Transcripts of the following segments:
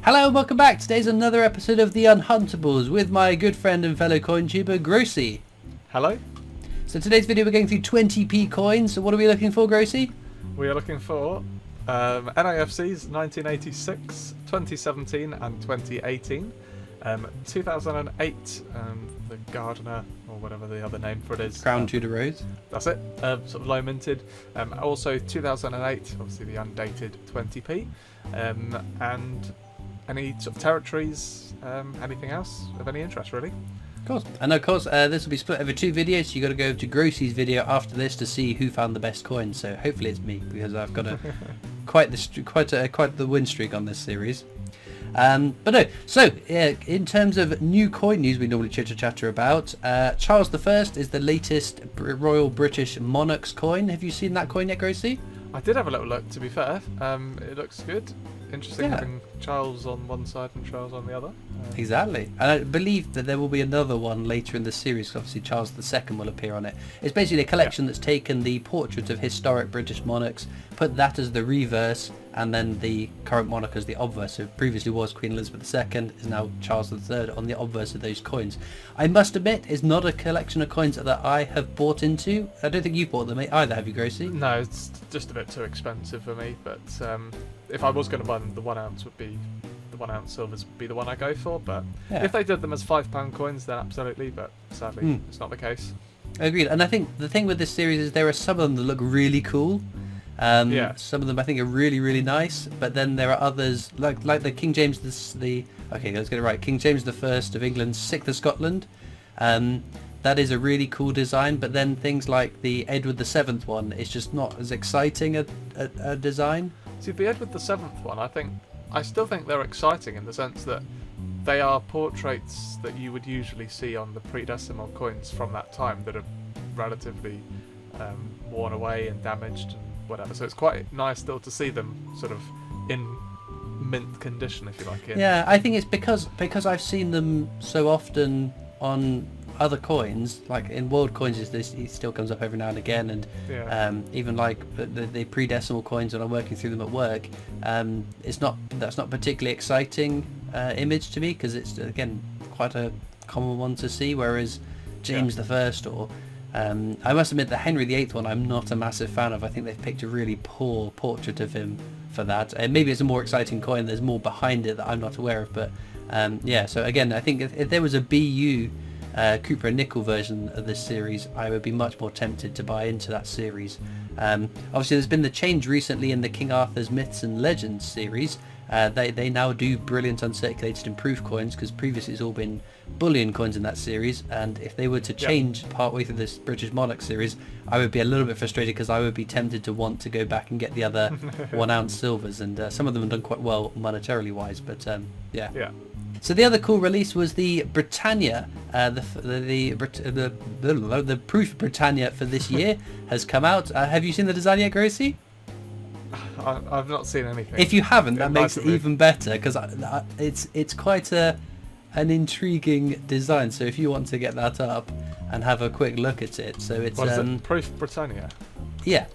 Hello and welcome back. Today's another episode of the Unhuntables with my good friend and fellow coin tuber Grosey. Hello. So today's video we're going through 20p coins. So what are we looking for, Grosey? We are looking for NIFCs 1986, 2017 and 2018. 2008, the Gardener, or whatever the other name for it is. Crown Tudor Rose. That's it, sort of low minted. Also 2008, obviously the undated 20p. And any sort of territories, anything else of any interest really? Of course. And of course this will be split over two videos, so you got to go to Grosey's video after this to see who found the best coin. So hopefully it's me, because I've got quite the win streak on this series. But no, so in terms of new coin news we normally chitter-chatter about, Charles I is the latest Royal British Monarch's coin. Have you seen that coin yet, Grosey? I did have a little look, to be fair. It looks good. Interesting Yeah. having Charles on one side and Charles on the other. Exactly. And I believe that there will be another one later in the series, 'cause obviously Charles II will appear on it. It's basically a collection that's taken the portraits of historic British monarchs, put that as the reverse, and then the current monarch as the obverse. So previously was Queen Elizabeth II, is now Charles III on the obverse of those coins. I must admit, it's not a collection of coins that I have bought into. I don't think you've bought them either, have you, Grosey? No, it's just a bit too expensive for me, but if I was going to buy them, the 1 ounce silvers would be the one I go for, but Yeah. if they did them as £5 coins, then absolutely, but sadly it's not the case. Agreed. And I think the thing with this series is there are some of them that look really cool. Yeah. Some of them I think are really, really nice, but then there are others like the King James okay, let's get it right. King James I of England, 6th of Scotland. That is a really cool design, but then things like the Edward VII one is just not as exciting a design. See, the Edward VII one, I still think they're exciting in the sense that they are portraits that you would usually see on the pre-decimal coins from that time that are relatively worn away and damaged and whatever. So it's quite nice still to see them sort of in mint condition, if you like. Yeah, I think it's because I've seen them so often on other coins, like in world coins, it still comes up every now and again, and even like the pre-decimal coins when I'm working through them at work, that's not particularly exciting image to me, because it's again quite a common one to see, whereas James I or I must admit the Henry VIII one I'm not a massive fan of. I think they've picked a really poor portrait of him for that. Maybe it's a more exciting coin, there's more behind it that I'm not aware of, but yeah, so again I think if there was a BU Cooper and Nickel version of this series, I would be much more tempted to buy into that series. Obviously there's been the change recently in the King Arthur's Myths and Legends series. They now do brilliant uncirculated improved coins, because previously it's all been bullion coins in that series, and if they were to change partway through this British Monarch series, I would be a little bit frustrated, because I would be tempted to want to go back and get the other 1 ounce silvers, and some of them have done quite well monetarily wise, but yeah. So the other cool release was the Britannia, the Proof Britannia for this year has come out. Have you seen the design yet, Grosey? I've not seen anything. If you haven't, that makes it even better, because it's quite an intriguing design. So if you want to get that up and have a quick look at it, so it's what is it? Proof Britannia. Yeah.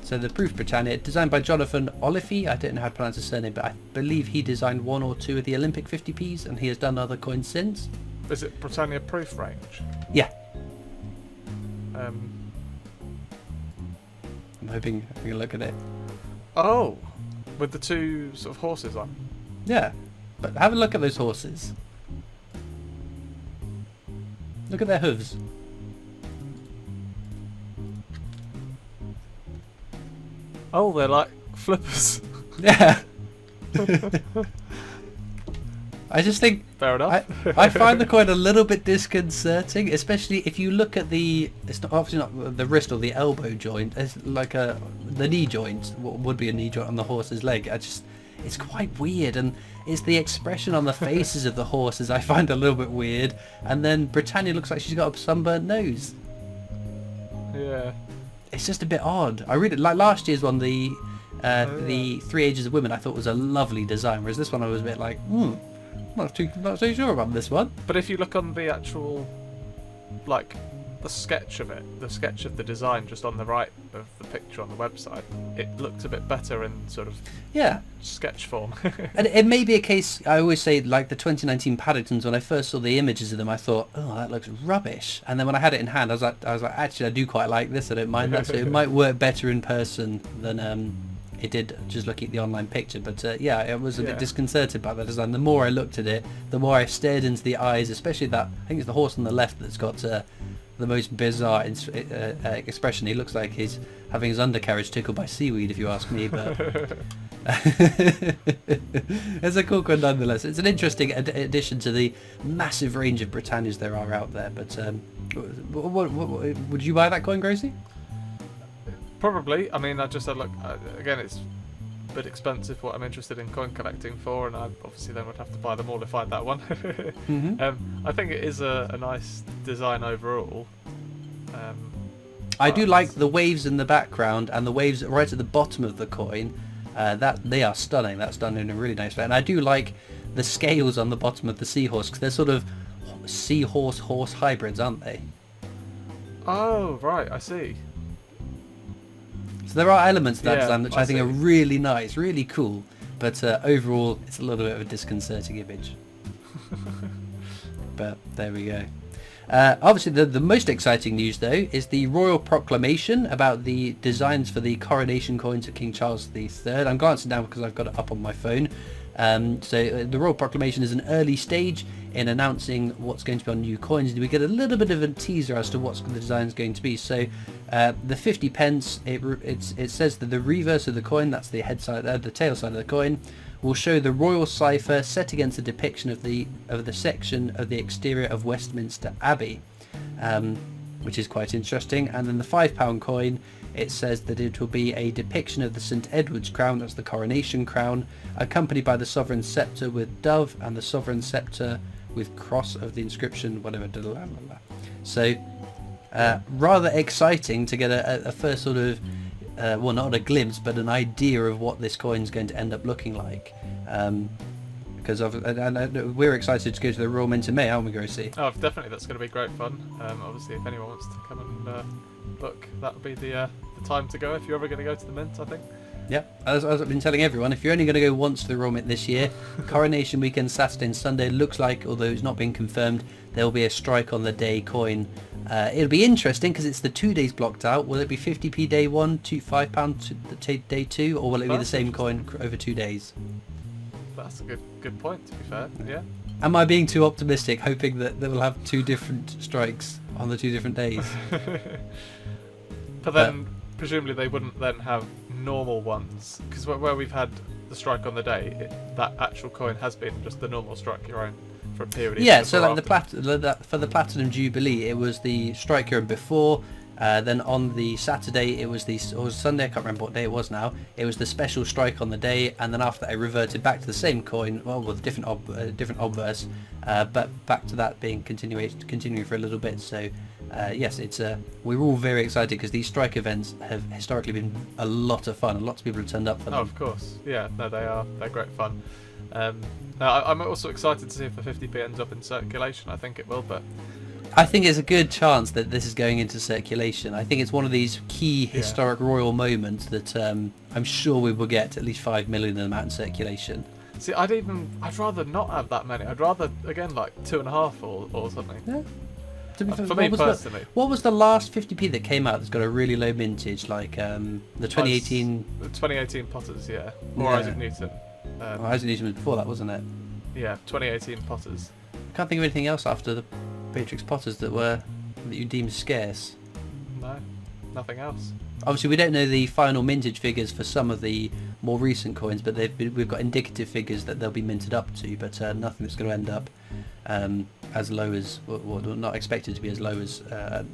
So the Proof Britannia, designed by Jonathan Oliphey. I don't know how to pronounce his surname, but I believe he designed 1 or 2 of the Olympic 50p's, and he has done other coins since. Is it Britannia Proof range? Yeah. I'm having a look at it. Oh, with the 2 sort of horses on. Yeah, but have a look at those horses. Look at their hooves. Oh, they're like flippers. Yeah. I just think Fair enough. I find the coin a little bit disconcerting, especially if you look at it's obviously not the wrist or the elbow joint. It's like the knee joint. What would be a knee joint on the horse's leg? It's quite weird, and it's the expression on the faces of the horses I find a little bit weird. And then Britannia looks like she's got a sunburnt nose. Yeah. It's just a bit odd. I really like last year's one, the 3 Ages of Women. I thought was a lovely design, whereas this one I was a bit like, not too sure about this one. But if you look on the actual, like the sketch of it, the sketch of the design just on the right of the picture on the website, it looked a bit better in sort of sketch form. And it may be a case, I always say, like the 2019 Paddingtons, when I first saw the images of them, I thought, oh, that looks rubbish. And then when I had it in hand, I was like, actually, I do quite like this. I don't mind that. So it might work better in person than it did just looking at the online picture. But yeah, I was a bit disconcerted by that design. The more I looked at it, the more I stared into the eyes, especially that, I think it's the horse on the left that's got the most bizarre expression. He looks like he's having his undercarriage tickled by seaweed, if you ask me. But it's a cool one nonetheless. It's an interesting addition to the massive range of Britannias there are out there. But what, would you buy that coin, Grosey? Probably. I mean, I just had look. Again, it's a bit expensive for what I'm interested in coin collecting for, and I obviously then would have to buy them all if I had that one. I think it is a nice design overall. I do like the waves in the background and the waves right at the bottom of the coin. That they are stunning. That's done in a really nice way, and I do like the scales on the bottom of the seahorse, because they're sort of seahorse horse hybrids, aren't they? Oh right, I see. So there are elements to that design which I think see. are really nice, really cool, but overall it's a little bit of a disconcerting image. But there we go. Obviously the most exciting news though is the royal proclamation about the designs for the coronation coins of King Charles III. I'm glancing down because I've got it up on my phone. So the royal proclamation is an early stage in announcing what's going to be on new coins, and we get a little bit of a teaser as to what the design is going to be. So the 50 pence, it says that the reverse of the coin, that's the head side, the tail side of the coin, will show the royal cipher set against a depiction of the section of the exterior of Westminster Abbey, which is quite interesting. And then the £5 coin, it says that it will be a depiction of the St Edward's crown, that's the coronation crown, accompanied by the sovereign sceptre with dove and the sovereign sceptre with cross of the inscription, whatever. So rather exciting to get a first sort of, well, not a glimpse, but an idea of what this coin is going to end up looking like. Because we're excited to go to the Royal Mint in May, aren't we, Grosey? Oh, definitely, that's going to be great fun. Obviously, if anyone wants to come and book, that would be the time to go if you're ever going to go to the Mint, I think. Yeah, as I've been telling everyone, if you're only going to go once to the Royal Mint this year, Coronation Weekend, Saturday and Sunday, looks like, although it's not been confirmed, there will be a strike on the day coin. It'll be interesting because it's the 2 days blocked out. Will it be 50p day one, £5 day two, or will it be the same coin over 2 days? That's a good point, to be fair. Yeah. Am I being too optimistic, hoping that they will have 2 different strikes on the 2 different days? But then, presumably they wouldn't then have normal ones, because where we've had the strike on the day, that actual coin has been just the normal strike your own for a period. Yeah, so like for the Platinum Jubilee, it was the strike your own before. Then on the Saturday, it was or Sunday, I can't remember what day it was now. It was the special strike on the day, and then after that, it reverted back to the same coin, well, with different obverse, but back to that being continuing for a little bit. So yes, it's we're all very excited because these strike events have historically been a lot of fun, and lots of people have turned up for them. Oh, of course, yeah, no, they're great fun. I'm also excited to see if the 50p ends up in circulation. I think it will, but I think it's a good chance that this is going into circulation. I think it's one of these key historic royal moments that I'm sure we will get at least 5 million of them out in circulation. See, I'd rather not have that many. I'd rather, again, like 2.5 or something. Yeah. To be fair, for me personally. What was the last 50p that came out that's got a really low mintage, like the 2018? The 2018 Potters, yeah. Or Isaac Newton. Isaac Newton was before that, wasn't it? Yeah, 2018 Potters. I can't think of anything else after the Beatrix Potters that you deemed scarce. No, nothing else. Obviously, we don't know the final mintage figures for some of the more recent coins, but we've got indicative figures that they'll be minted up to, but nothing that's going to end up as low as, or not expected to be as low as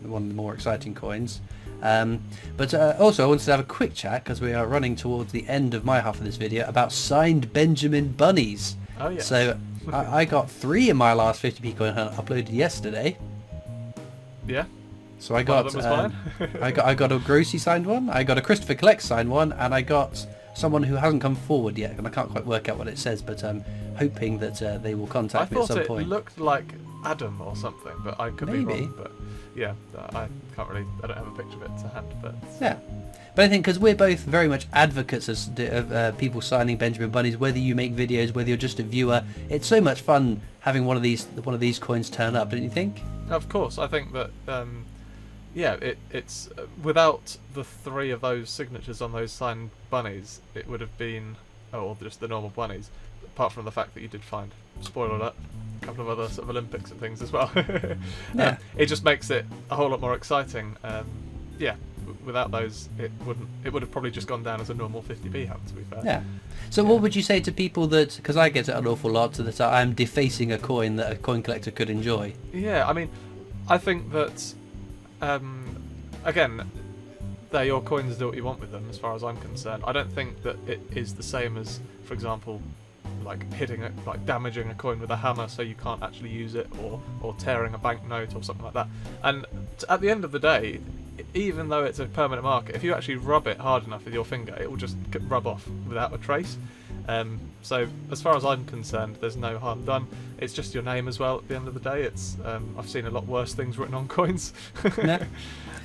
one of the more exciting coins. But also I wanted to have a quick chat, because we are running towards the end of my half of this video, about signed Benjamin bunnies. Oh yeah. So I got 3 in my last 50p coin hunt uploaded yesterday. Yeah. So I got I got a Grosey signed one, I got a Christopher Collect signed one, and I got someone who hasn't come forward yet, and I can't quite work out what it says, but I'm hoping that they will contact me at some point. I thought it looked like Adam or something, but I could be wrong. But yeah, I don't have a picture of it to hand, but yeah. But I think because we're both very much advocates of people signing Benjamin Bunnies, whether you make videos, whether you're just a viewer, it's so much fun having one of these coins turn up, don't you think? Of course, I think that yeah, it's without the 3 of those signatures on those signed bunnies, it would have been or just the normal bunnies. Apart from the fact that you did find, spoiler alert, a couple of other sort of Olympics and things as well. Yeah. It just makes it a whole lot more exciting. Yeah. Without those, it would have probably just gone down as a normal 50p hunt, to be fair. Yeah. So what would you say to people that, because I get it an awful lot, so that I'm defacing a coin that a coin collector could enjoy? Yeah, I mean, I think that, again, they're your coins, do what you want with them, as far as I'm concerned. I don't think that it is the same as, for example, like hitting it, like damaging a coin with a hammer so you can't actually use it, or tearing a banknote or something like that. And at the end of the day, even though it's a permanent marker, if you actually rub it hard enough with your finger, it will just rub off without a trace. So as far as I'm concerned, there's no harm done. It's just your name as well at the end of the day. It's I've seen a lot worse things written on coins. No.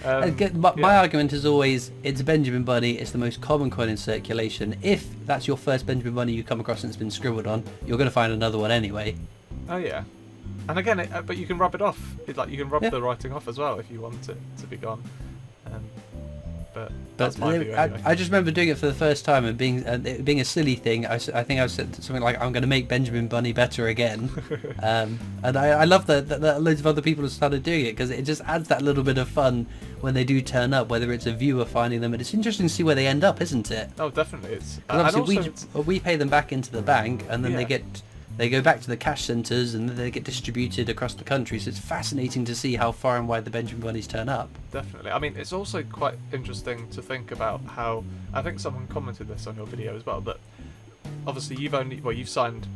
My argument is always, it's a Benjamin Bunny, it's the most common coin in circulation. If that's your first Benjamin Bunny you come across and it's been scribbled on, you're going to find another one anyway. Oh yeah. And again, but you can rub it off. Like you can rub the writing off as well if you want it to be gone. But that's my view anyway. I just remember doing it for the first time and it being a silly thing. I think I said something like, "I'm going to make Benjamin Bunny better again," and I love that loads of other people have started doing it, because it just adds that little bit of fun when they do turn up, whether it's a viewer finding them, and it's interesting to see where they end up, isn't it? Oh, definitely. It's obviously we pay them back into the bank, and then they go back to the cash centres, and then they get distributed across the country. So it's fascinating to see how far and wide the Benjamin Bunnies turn up. Definitely. I mean, it's also quite interesting to think about how, I think someone commented this on your video as well, that obviously you've signed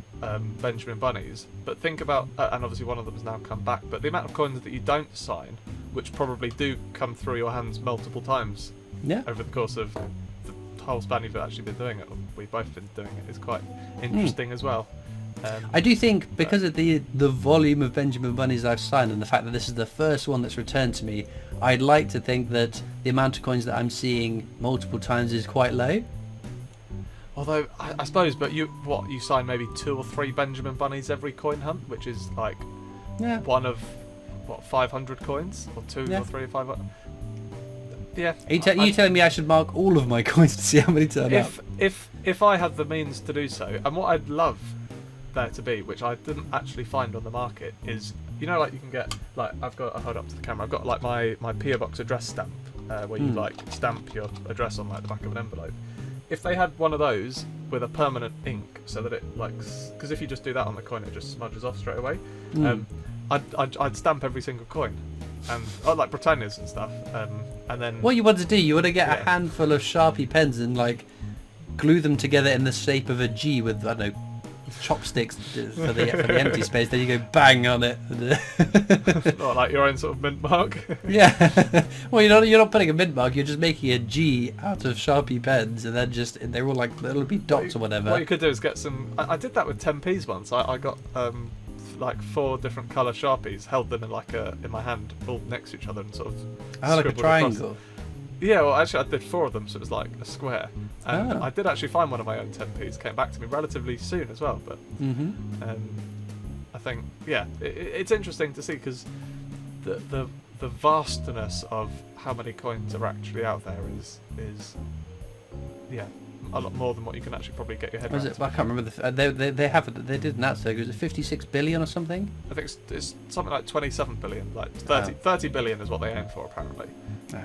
Benjamin Bunnies, but think about, and obviously one of them has now come back, but the amount of coins that you don't sign, which probably do come through your hands multiple times over the course of the whole span you've actually been doing it, or we've both been doing it, is quite interesting as well. I do think, because of the volume of Benjamin Bunnies I've signed, and the fact that this is the first one that's returned to me, I'd like to think that the amount of coins that I'm seeing multiple times is quite low. Although, I suppose, but you sign maybe 2 or 3 Benjamin Bunnies every coin hunt, which is like one of, 500 coins? Or 2 or 3 or 500? Yeah. Are you telling me I should mark all of my coins to see how many turn up? If I had the means to do so, and what I'd love there to be, which I didn't actually find on the market, is, like you can get, like, I'll hold up to the camera, I've got like my PO box address stamp, where you like stamp your address on like the back of an envelope. If they had one of those with a permanent ink, so that it because if you just do that on the coin, it just smudges off straight away. I'd stamp every single coin, and like Britannias and stuff, and then what you want to do, you want to get a handful of Sharpie pens and like glue them together in the shape of a G with, I don't know, chopsticks for the empty space. Then you go bang on it. Not like your own sort of mint mark. Yeah. Well, you're not putting a mint mark. You're just making a G out of Sharpie pens, and then they're all like, it'll be dots or whatever. What you could do is get some. I did that with 10p's once. I got like 4 different colour Sharpies, held them in my hand, all next to each other, and sort of like a triangle. Yeah, well, actually, I did 4 of them, so it was like a square. And I did actually find one of my own 10p's. Came back to me relatively soon as well. But I think, it's interesting to see, because the vastness of how many coins are actually out there is a lot more than what you can actually probably get your head around. I can't remember. They did an answer. Was it 56 billion or something? I think it's something like 27 billion. Like 30 billion is what they aim for, apparently.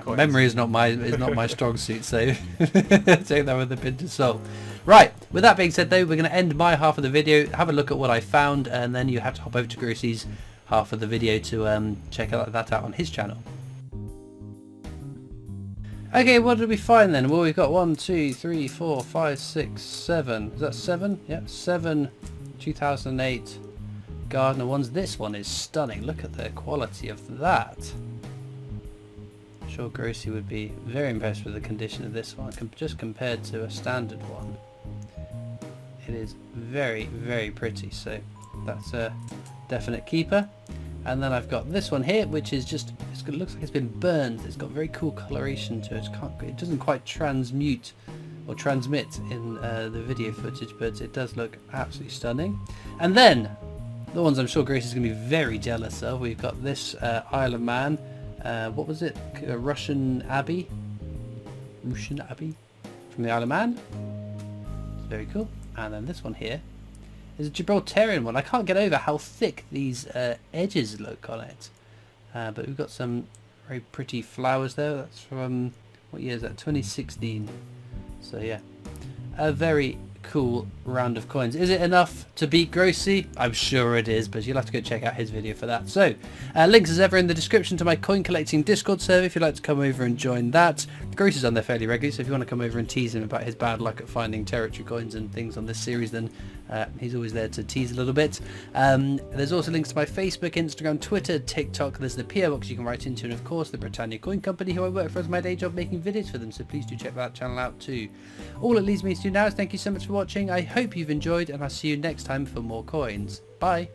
Memory is not my strong suit, so take that with a pinch of salt. Right, with that being said though, we're going to end my half of the video, have a look at what I found, and then you have to hop over to Grosey's half of the video to check that out on his channel. Okay, what did we find then? Well, we've got 1, 2, 3, 4, 5, 6, 7. Is that 7? Yeah, 7 2008 Gardner ones. This one is stunning. Look at the quality of that. I'm sure Grosey would be very impressed with the condition of this one, just compared to a standard one. It is very, very pretty, so that's a definite keeper. And then I've got this one here, which is just, it looks like it's been burned. It's got very cool coloration to it. It doesn't quite transmute or transmit in the video footage, but it does look absolutely stunning. And then the ones I'm sure Grace is going to be very jealous of. We've got this Isle of Man. What was it? Russian Abbey from the Isle of Man. It's very cool. And then this one here is a Gibraltarian one. I can't get over how thick these edges look on it. But we've got some very pretty flowers there. That's from, what year is that? 2016. So yeah, a very cool round of coins. Is it enough to beat Grosey? I'm sure it is, but you'll have to go check out his video for that. So links as ever in the description to my coin collecting Discord server if you'd like to come over and join that. Grosey's on there fairly regularly, so if you want to come over and tease him about his bad luck at finding territory coins and things on this series, then he's always there to tease a little bit. There's also links to my Facebook, Instagram, Twitter, TikTok. There's the PO box you can write into, and of course the Britannia Coin Company, who I work for as my day job making videos for them, so please do check that channel out too. All it leaves me to do now is thank you so much for watching. I hope you've enjoyed, and I'll see you next time for more coins. Bye!